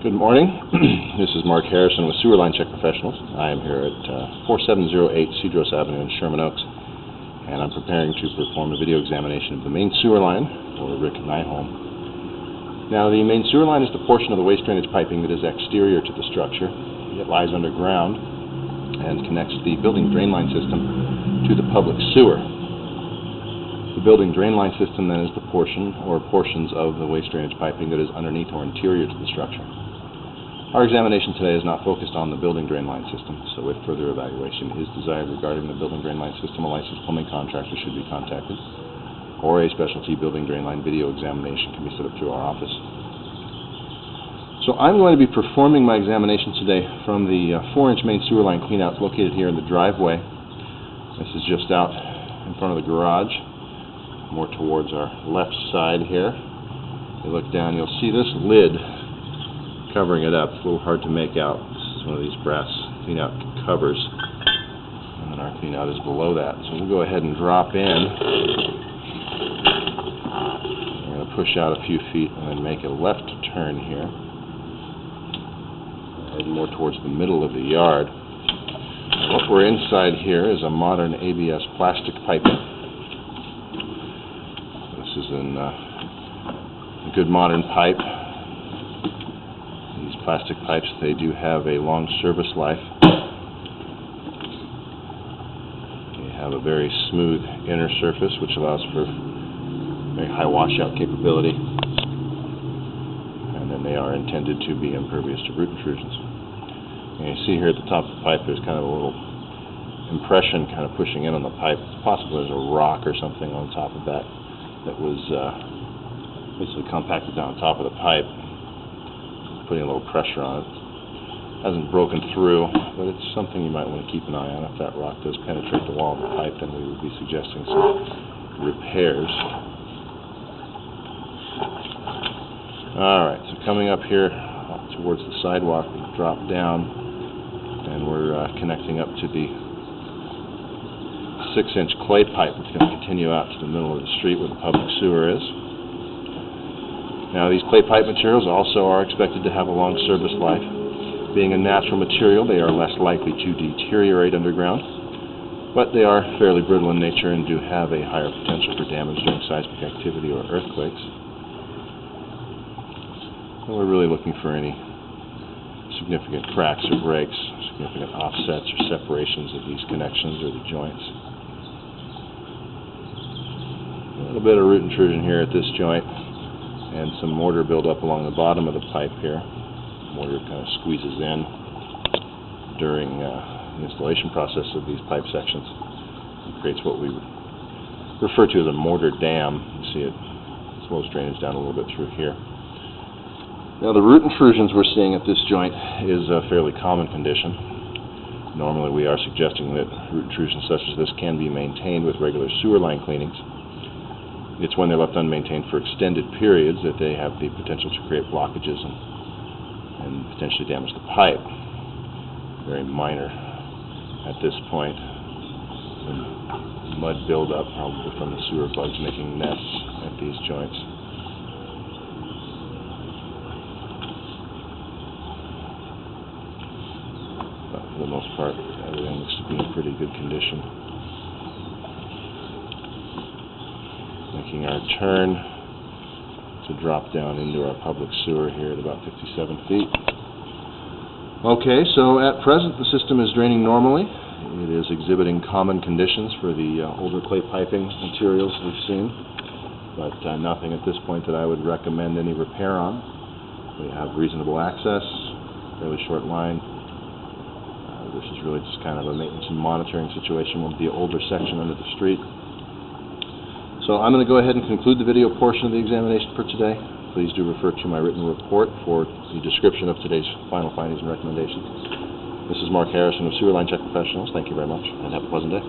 Good morning. This is Mark Harrison with Sewer Line Check Professionals. I am here at 4708 Cedros Ave in Sherman Oaks, and I'm preparing to perform a video examination of the main sewer line for Rick Nyholm. Now, the main sewer line is the portion of the waste drainage piping that is exterior to the structure. It lies underground and connects the building drain line system to the public sewer. The building drain line system then is the portion or portions of the waste drainage piping that is underneath or interior to the structure. Our examination today is not focused on the building drain line system, so if further evaluation is desired regarding the building drain line system, a licensed plumbing contractor should be contacted, or a specialty building drain line video examination can be set up through our office. So I'm going to be performing my examination today from the 4-inch main sewer line cleanout located here in the driveway. This is just out in front of the garage, more towards our left side here. If you look down, you'll see this lid covering it up. It's a little hard to make out. It's one of these brass cleanout covers, and then our cleanout is below that. So we'll go ahead and drop in. We're going to push out a few feet and then make a left turn here, head more towards the middle of the yard. What we're inside here is a modern ABS plastic piping. This is a good modern pipe. These plastic pipes, they do have a long service life. They have a very smooth inner surface, which allows for very high washout capability. And then they are intended to be impervious to root intrusions. And you see here at the top of the pipe, there's kind of a little impression kind of pushing in on the pipe. It's possible there's a rock or something on top of that was basically compacted down on top of the pipe, putting a little pressure on it. Hasn't broken through, but it's something you might want to keep an eye on. If that rock does penetrate the wall of the pipe, then we would be suggesting some repairs. Alright, so coming up here towards the sidewalk, we drop down, and we're connecting up to the 6-inch clay pipe that's going to continue out to the middle of the street where the public sewer is. Now, these clay pipe materials also are expected to have a long service life. Being a natural material, they are less likely to deteriorate underground, but they are fairly brittle in nature and do have a higher potential for damage during seismic activity or earthquakes. And we're really looking for any significant cracks or breaks, significant offsets or separations of these connections or the joints. A little bit of root intrusion here at this joint, and some mortar buildup along the bottom of the pipe here. Mortar kind of squeezes in during the installation process of these pipe sections. It creates what we refer to as a mortar dam. You see it slows drainage down a little bit through here. Now, the root intrusions we're seeing at this joint is a fairly common condition. Normally we are suggesting that root intrusions such as this can be maintained with regular sewer line cleanings. It's when they're left unmaintained for extended periods that they have the potential to create blockages and potentially damage the pipe. Very minor at this point. Some mud buildup, probably from the sewer bugs making nests at these joints. But for the most part, everything looks to be in pretty good condition. Making our turn to drop down into our public sewer here at about 57 feet. Okay, so at present the system is draining normally. It is exhibiting common conditions for the older clay piping materials we've seen, but nothing at this point that I would recommend any repair on. We have reasonable access, fairly short line. This is really just kind of a maintenance and monitoring situation with the older section under the street. So I'm going to go ahead and conclude the video portion of the examination for today. Please do refer to my written report for the description of today's final findings and recommendations. This is Mark Harrison of Sewer Line Check Professionals. Thank you very much, and have a pleasant day.